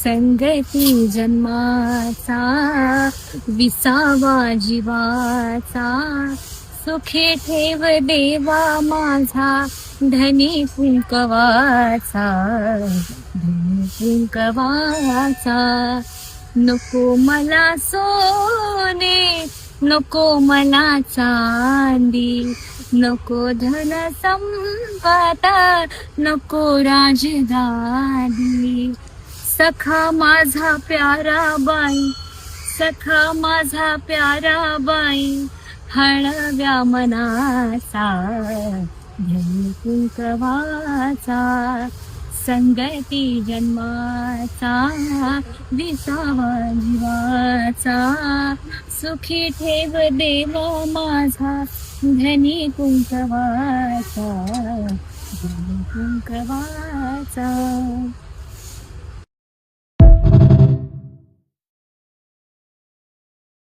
संगती जन्माचा विसावा जीवाचा, सुखी ठेव देवा माझा धनी कुंकवाचा, धनी कुंकवाचा. नको मला सोने, नको मला चांदी, नको धन संपदा, नको राजगादी. सखा माझा प्यारा बाई, सखा माझा प्यारा बाई, हळव्या मनाचा धनी कुंकवाचा. संगती जन्माचा विसावा जीवाचा, सुखी ठेव देव माझा धनी कुंकवाचा, धनी कुंकवाचा.